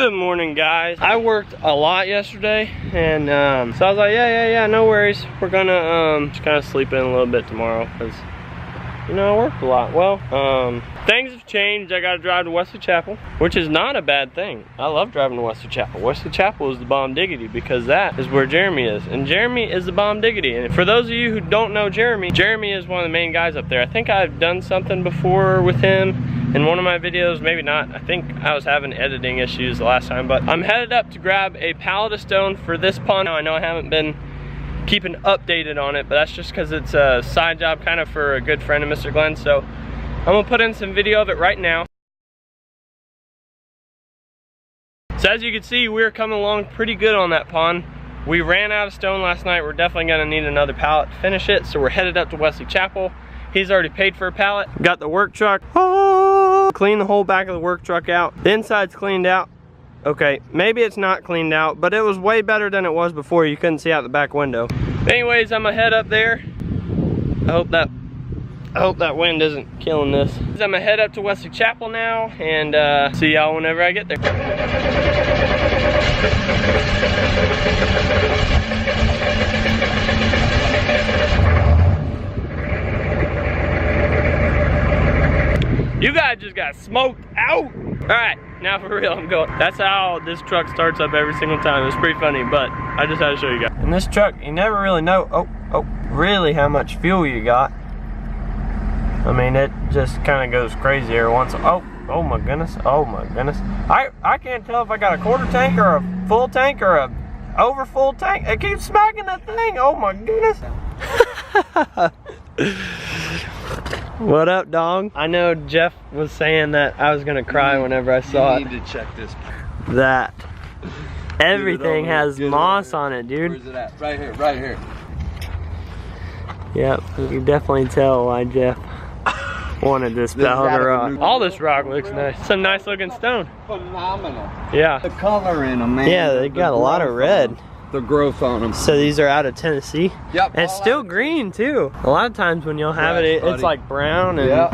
Good morning, guys. I worked a lot yesterday, and so I was like, yeah, no worries. We're gonna just kind of sleep in a little bit tomorrow, because you know, I worked a lot. Well, things have changed. I gotta drive to Wesley Chapel, which is not a bad thing. I love driving to Wesley Chapel. Wesley Chapel is the bomb diggity, because that is where Jeremy is, and Jeremy is the bomb diggity. And for those of you who don't know Jeremy is one of the main guys up there. I think I've done something before with him in one of my videos, maybe not. I think I was having editing issues the last time, but I'm headed up to grab a pallet of stone for this pond. Now, I know I haven't been keeping updated on it, but that's just because it's a side job kind of for a good friend of Mr. Glenn. So I'm gonna put in some video of it right now. So as you can see, we're coming along pretty good on that pond. We ran out of stone last night. We're definitely gonna need another pallet to finish it, so we're headed up to Wesley Chapel. He's already paid for a pallet. Got the work truck. Clean the whole back of the work truck out. The inside's cleaned out. Okay, maybe it's not cleaned out, but it was way better than it was before. You couldn't see out the back window. But anyways, I'm gonna head up there. I hope that wind isn't killing this. I'm gonna head up to Wesley Chapel now, and see y'all whenever I get there. You guys just got smoked out. All right, now for real, I'm going. That's how this truck starts up every single time. It's pretty funny, but I just had to show you guys. In this truck, you never really know, really how much fuel you got. I mean, it just kind of goes crazy every once. Oh my goodness, oh my goodness. I can't tell if I got a quarter tank or a full tank or a over full tank. It keeps smacking that thing. Oh my goodness. What up, dog? I know Jeff was saying that I was gonna cry whenever I saw it. You need to check this. That everything has moss on it, dude. Where's it at? Right here, right here. Yep, you can definitely tell why Jeff wanted this pallet of rock. All this rock looks nice. Some nice looking stone. Phenomenal. Yeah. The color in them, man. Yeah, they got a lot of red. The growth on them. So these are out of Tennessee? Yep. And it's still green too. A lot of times when you'll have it, it's like brown and... Yep.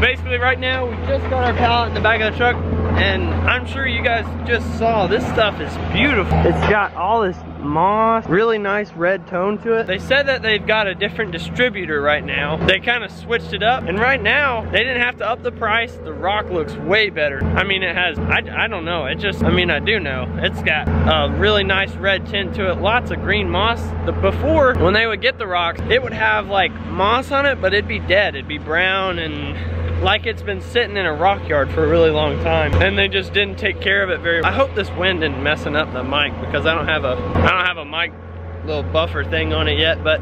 Basically right now, we just got our pallet in the back of the truck, and I'm sure you guys just saw, this stuff is beautiful. It's got all this moss, really nice red tone to it. They said that they've got a different distributor right now. They kind of switched it up, and right now they didn't have to up the price. The rock looks way better. I mean, it has, I don't know, it just, I mean, I do know it's got a really nice red tint to it, lots of green moss. Before, when they would get the rocks, it would have like moss on it, but it'd be dead. It'd be brown and like it's been sitting in a rock yard for a really long time, and they just didn't take care of it very well. I hope this wind isn't messing up the mic, because I don't have a mic little buffer thing on it yet. But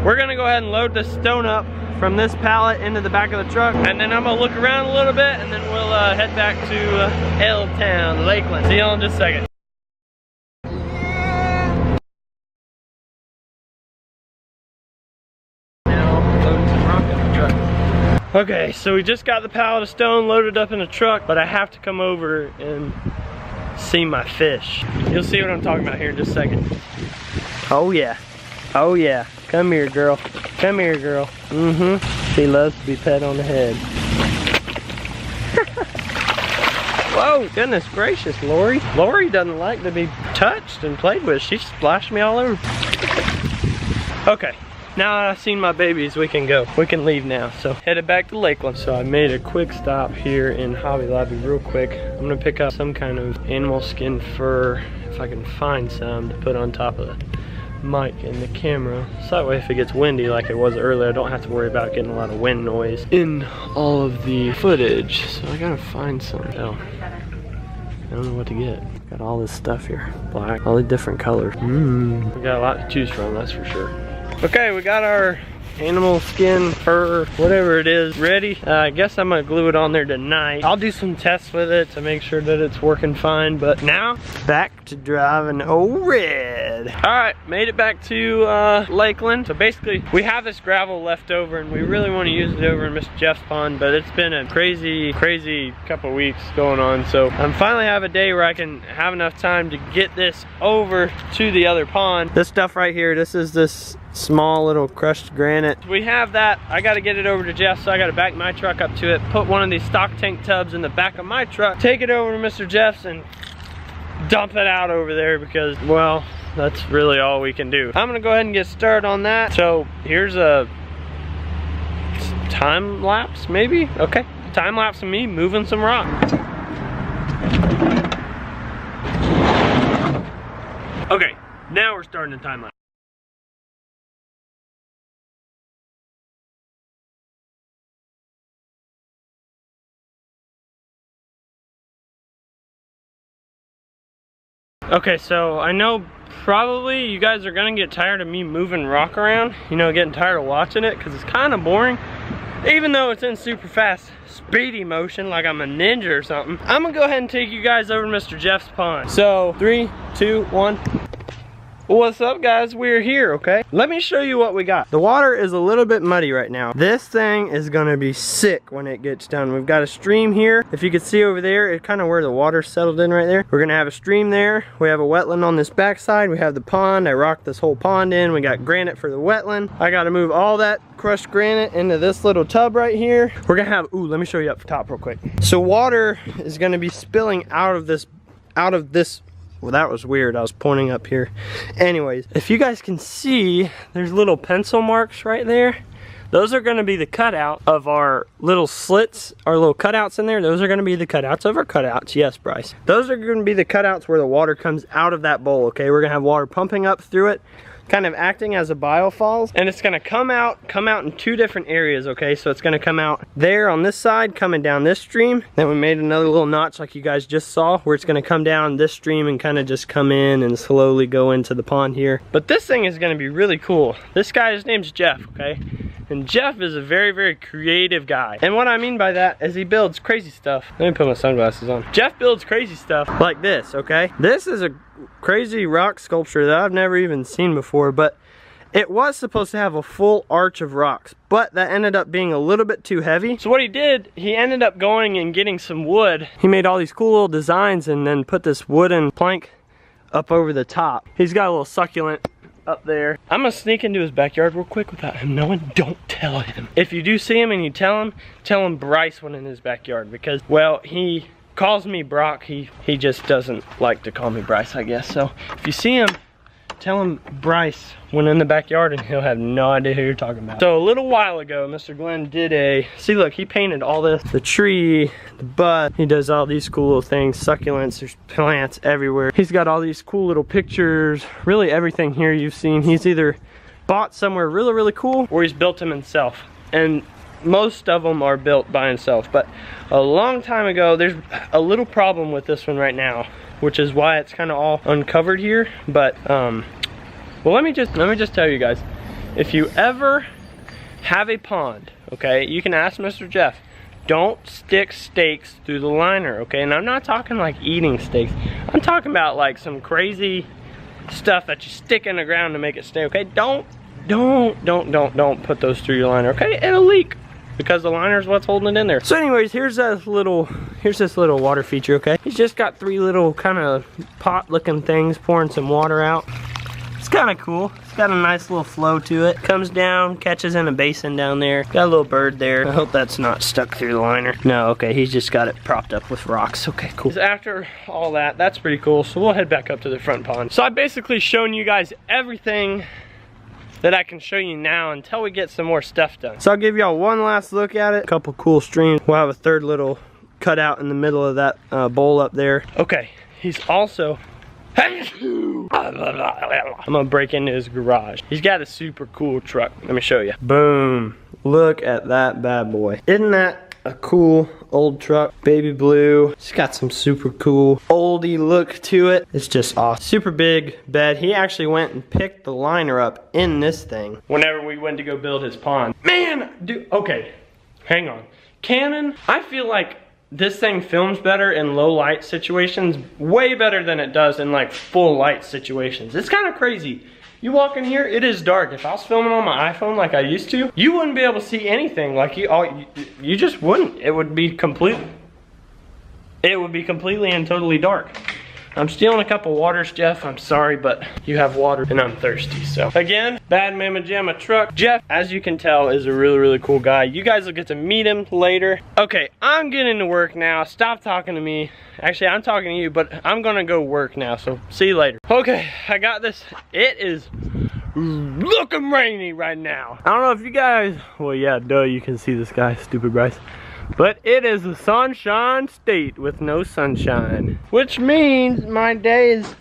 we're gonna go ahead and load this stone up from this pallet into the back of the truck, and then I'm gonna look around a little bit, and then we'll head back to L-Town, Lakeland. See y'all in just a second. Okay, so we just got the pallet of stone loaded up in the truck, but I have to come over and see my fish. You'll see what I'm talking about here in just a second. Oh yeah, oh yeah. Come here, girl. Come here, girl. She loves to be pet on the head. Whoa, goodness gracious, Lori. Lori doesn't like to be touched and played with. She splashed me all over. Okay. Now that I've seen my babies, we can go. We can leave now. So headed back to Lakeland. So I made a quick stop here in Hobby Lobby real quick. I'm gonna pick up some kind of animal skin fur, if I can find some, to put on top of the mic and the camera. So that way if it gets windy like it was earlier, I don't have to worry about getting a lot of wind noise in all of the footage. So I gotta find some. Oh, I don't know what to get. Got all this stuff here. Black, all the different colors. We got a lot to choose from, that's for sure. Okay, we got our animal skin, fur, whatever it is, ready. I guess I'm gonna glue it on there tonight. I'll do some tests with it to make sure that it's working fine, but now, back to driving old Red. dead. All right, made it back to Lakeland. So basically, we have this gravel left over and we really want to use it over in Mr. Jeff's pond, but it's been a crazy couple weeks going on. So I'm finally have a day where I can have enough time to get this over to the other pond. This stuff right here, this is this small little crushed granite. We have that. I got to get it over to Jeff, so I got to back my truck up to it, put one of these stock tank tubs in the back of my truck, take it over to Mr. Jeff's and dump it out over there because, well, that's really all we can do. I'm gonna go ahead and get started on that. So here's a time lapse, maybe? Okay, time lapse of me moving some rock. Okay, now we're starting the time lapse. Okay, so I know probably you guys are gonna get tired of me moving rock around, you know, getting tired of watching it because it's kind of boring. Even though it's in super fast, speedy motion like I'm a ninja or something. I'm gonna go ahead and take you guys over to Mr. Jeff's pond. So 3, 2, 1. What's up, guys? We're here, okay? Let me show you what we got. The water is a little bit muddy right now. This thing is gonna be sick when it gets done. We've got a stream here. If you can see over there, it's kind of where the water settled in right there. We're gonna have a stream there. We have a wetland on this backside. We have the pond. I rocked this whole pond in. We got granite for the wetland. I gotta move all that crushed granite into this little tub right here. We're gonna have, ooh, let me show you up top real quick. So water is gonna be spilling out of this, well, that was weird. I was pointing up here. Anyways, if you guys can see, there's little pencil marks right there. Those are gonna be the cutout of our little slits, our little cutouts in there. Those are gonna be the cutouts of our cutouts. Yes, Bryce. Those are gonna be the cutouts where the water comes out of that bowl, okay? We're gonna have water pumping up through it, kind of acting as a biofalls, and it's gonna come out in 2 different areas, okay? So it's gonna come out there on this side, coming down this stream. Then we made another little notch like you guys just saw, where it's gonna come down this stream and kind of just come in and slowly go into the pond here. But this thing is gonna be really cool. This guy, his name's Jeff, okay? And Jeff is a very, very creative guy. And what I mean by that is he builds crazy stuff. Let me put my sunglasses on. Jeff builds crazy stuff like this, okay? This is a crazy rock sculpture that I've never even seen before, but it was supposed to have a full arch of rocks, but that ended up being a little bit too heavy. So what he did, he ended up going and getting some wood. He made all these cool little designs and then put this wooden plank up over the top. He's got a little succulent up there. I'm gonna sneak into his backyard real quick without him knowing. Don't tell him. If you do see him and you tell him Bryce went in his backyard because, well, he calls me Brock. He just doesn't like to call me Bryce, I guess. So if you see him, tell him Bryce went in the backyard and he'll have no idea who you're talking about. So a little while ago, Mr. Glenn did see, look, he painted all this, the tree, the bud. He does all these cool little things, succulents, there's plants everywhere. He's got all these cool little pictures, really everything here you've seen. He's either bought somewhere really, really cool or he's built them himself. And most of them are built by himself, but a long time ago, there's a little problem with this one right now, which is why it's kind of all uncovered here. But well, let me just tell you guys, if you ever have a pond, okay, you can ask Mr. Jeff, don't stick stakes through the liner, okay? And I'm not talking like eating stakes, I'm talking about like some crazy stuff that you stick in the ground to make it stay, okay? Don't put those through your liner, okay? It'll leak because the liner is what's holding it in there. So anyways, here's this little water feature, okay? He's just got 3 little kind of pot looking things pouring some water out. It's kind of cool. It's got a nice little flow to it. Comes down, catches in a basin down there. Got a little bird there. I hope that's not stuck through the liner. No, okay, he's just got it propped up with rocks. Okay, cool. So after all that, that's pretty cool. So we'll head back up to the front pond. So I've basically shown you guys everything that I can show you now until we get some more stuff done. So I'll give y'all one last look at it. A couple cool streams. We'll have a 3rd little cutout in the middle of that bowl up there. Okay, he's also, I'm gonna break into his garage. He's got a super cool truck. Let me show you. Boom, look at that bad boy. Isn't that a cool old truck? Baby blue. It's got some super cool oldie look to it. It's just awesome. Super big bed. He actually went and picked the liner up in this thing whenever we went to go build his pond. Man, dude, okay, hang on. Cannon, I feel like this thing films better in low light situations, way better than it does in like full light situations. It's kind of crazy. You walk in here, it is dark. If I was filming on my iPhone like I used to, you wouldn't be able to see anything. Like you just wouldn't. It would be completely and totally dark. I'm stealing a couple waters, Jeff. I'm sorry, but you have water and I'm thirsty. So again, Bad Mama Jamma truck. Jeff, as you can tell, is a really, really cool guy. You guys will get to meet him later. Okay, I'm getting to work now. Stop talking to me. Actually, I'm talking to you, but I'm gonna go work now, so see you later. Okay, I got this. It is looking rainy right now. I don't know if you guys, well, yeah, duh, you can see the sky, stupid Bryce. But it is a sunshine state with no sunshine, which means my day is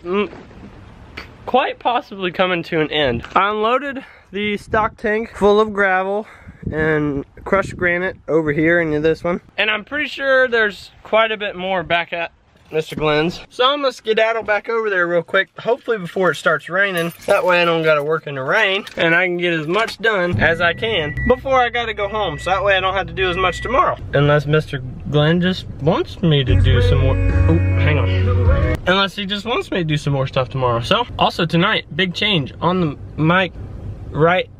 quite possibly coming to an end. I unloaded the stock tank full of gravel and crushed granite over here into this one. And I'm pretty sure there's quite a bit more back at Mr. Glenn's. So I'm gonna skedaddle back over there real quick, hopefully before it starts raining. That way I don't gotta work in the rain and I can get as much done as I can before I gotta go home. So that way I don't have to do as much tomorrow. Unless Mr. Glenn just wants me to do some more, oh, hang on. Unless he just wants me to do some more stuff tomorrow. So, also tonight, big change on the mic right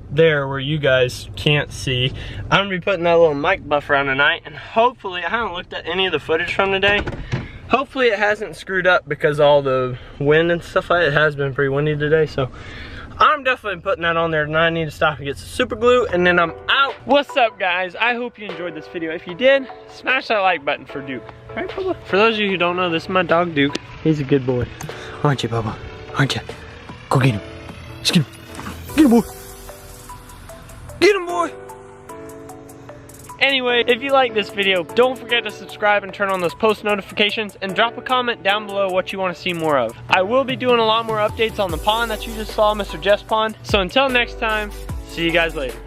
there where you guys can't see. I'm gonna be putting that little mic buffer on tonight, and hopefully, I haven't looked at any of the footage from today. Hopefully it hasn't screwed up because all the wind and stuff like that. It has been pretty windy today, so I'm definitely putting that on there tonight. I need to stop and get some super glue, and then I'm out. What's up, guys? I hope you enjoyed this video. If you did, smash that like button for Duke. Right, Bubba? For those of you who don't know, this is my dog, Duke. He's a good boy. Aren't you, Bubba? Aren't you? Go get him. Just get him. Get him, boy. Get him, boy. Anyway, if you like this video, don't forget to subscribe and turn on those post notifications, and drop a comment down below what you want to see more of. I will be doing a lot more updates on the pond that you just saw, Mr. Jess Pond. So until next time, see you guys later.